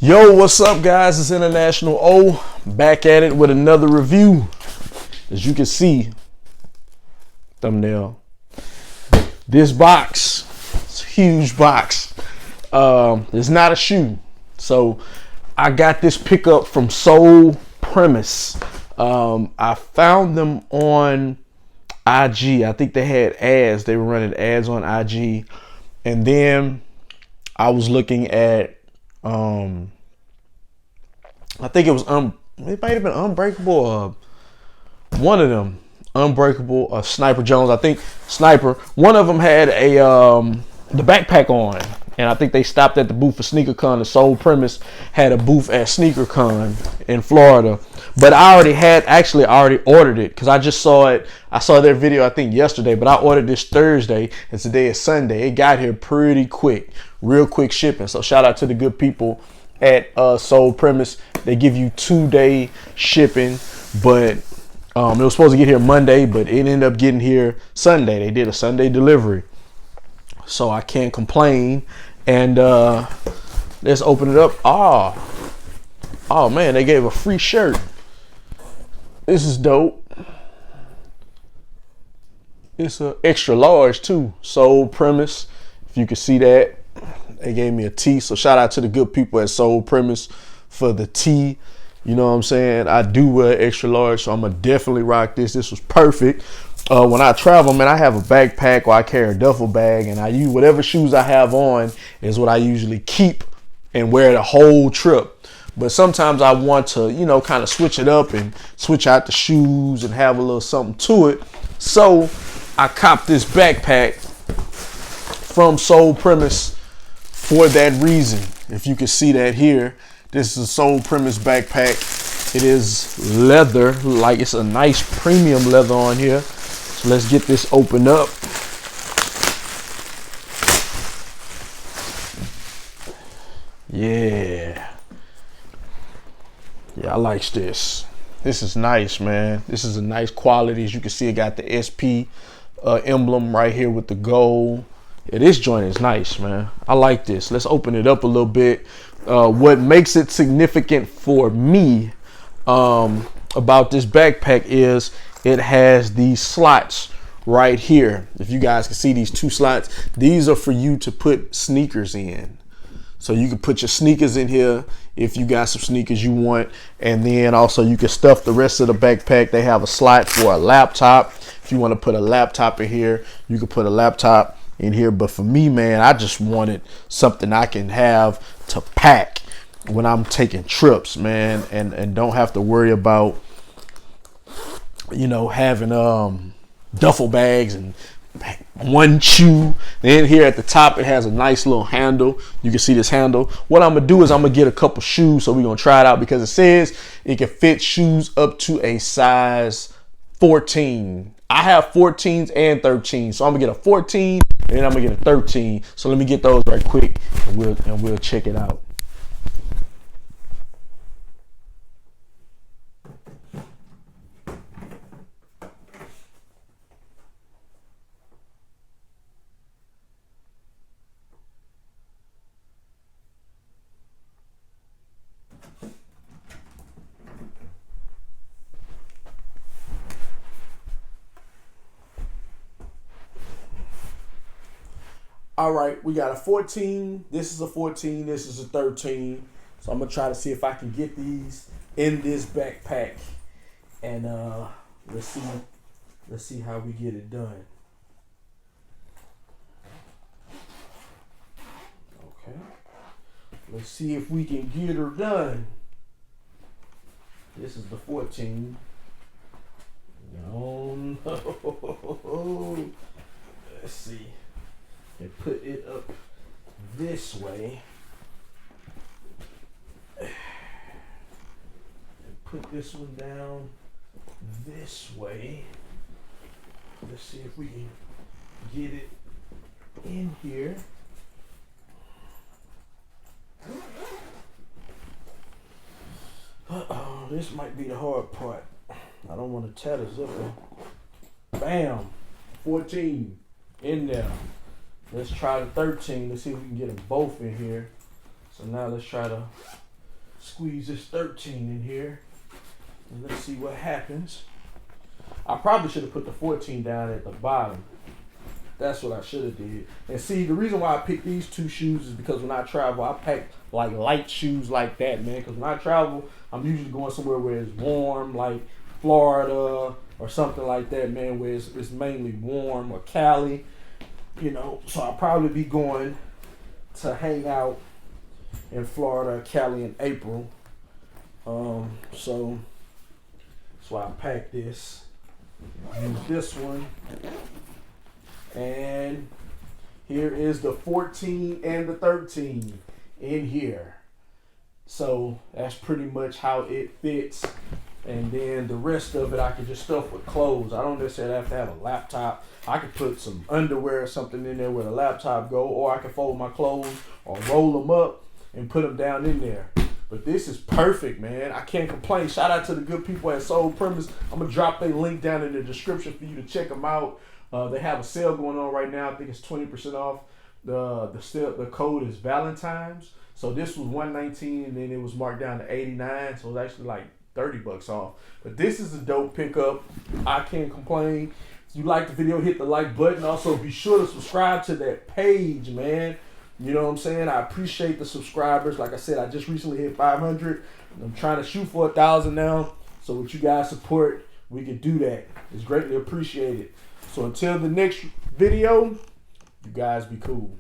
Yo, what's up, guys? It's International O, back at it with another review. As you can see, thumbnail, this box, it's a huge box. It's not a shoe. So I got this pickup from Soul Premise. I found them on IG. I think they had ads. They were running ads on IG. And then I was looking at I think it was it might have been Unbreakable, one of them, Unbreakable, Sniper Jones. I think Sniper. One of them had a the backpack on, and I think they stopped at the booth for SneakerCon. The Soul Premise had a booth at SneakerCon in Florida, but I already ordered it because I just saw it. I saw their video I think yesterday, but I ordered this Thursday, and today is Sunday. It got here pretty quick, real quick shipping. So shout out to the good people at Soul Premise. They give you 2-day shipping, but it was supposed to get here Monday, but it ended up getting here Sunday. They did a Sunday delivery, so I can't complain. And let's open it up. Oh man, they gave a free shirt. This is dope. It's a extra large too. Soul Premise, if you can see that. They gave me a tee, so shout out to the good people at Soul Premise for the tee. You know what I'm saying? I do wear extra large, so I'm gonna definitely rock this. This was perfect. When I travel, man, I have a backpack or I carry a duffel bag, and I use whatever shoes I have on is what I usually keep and wear the whole trip. But sometimes I want to, kind of switch it up and switch out the shoes and have a little something to it. So I copped this backpack from Soul Premise for that reason. If you can see that here, this is a Soul Premise backpack. It is leather, like it's a nice premium leather on here. So let's get this opened up. Yeah, I like this. This is nice, man. This is a nice quality. As you can see, it got the SP emblem right here with the gold. Yeah, this joint is nice, man. I like this. Let's open it up a little bit. What makes it significant for me about this backpack is it has these slots right here. If you guys can see these two slots, these are for you to put sneakers in. So you can put your sneakers in here if you got some sneakers you want. And then also you can stuff the rest of the backpack. They have a slot for a laptop. If you want to put a laptop in here, you can put a laptop in here. But for me, man, I just wanted something I can have to pack when I'm taking trips, man, and don't have to worry about having duffel bags and one shoe. Then here at the top it has a nice little handle. You can see this handle. What I'm gonna do is I'm gonna get a couple shoes, so we're gonna try it out because it says it can fit shoes up to a size 14. I have 14s and 13s, so I'm gonna get a 14 and then I'm gonna get a 13. So let me get those right quick, and we'll check it out. All right, we got a 14. This is a 14. This is a 13. So I'm gonna try to see if I can get these in this backpack, and let's see how we get it done. Okay, let's see if we can get her done. This is the 14. No, no. Let's see. And put it up this way. And put this one down this way. Let's see if we can get it in here. Uh-oh, this might be the hard part. I don't want to tear this up. Bam! 14 in there. Let's try the 13. Let's see if we can get them both in here. So now let's try to squeeze this 13 in here. And let's see what happens. I probably should have put the 14 down at the bottom. That's what I should have did. And see, the reason why I picked these two shoes is because when I travel, I pack like light shoes like that, man. Because when I travel, I'm usually going somewhere where it's warm, like Florida or something like that, man, where it's mainly warm, or Cali, you know. So I'll probably be going to hang out in Florida, Cali in April. So that's why I packed this. Use this one. And here is the 14 and the 13 in here. So that's pretty much how it fits. And then the rest of it I can just stuff with clothes. I don't necessarily have to have a laptop. I could put some underwear or something in there where the laptop go, or I can fold my clothes or roll them up and put them down in there. But this is perfect, man. I can't complain. Shout out to the good people at Soul Premise. I'm going to drop their link down in the description for you to check them out. They have a sale going on right now. I think it's 20% off. The code is Valentine's. So this was $119 and then it was marked down to $89. So it's actually like $30 off. But this is a dope pickup. I can't complain. If you like the video, hit the like button. Also, be sure to subscribe to that page, man. You know what I'm saying? I appreciate the subscribers. Like I said, I just recently hit 500. I'm trying to shoot for 1,000 now. So with you guys' support, we can do that. It's greatly appreciated. So until the next video, you guys be cool.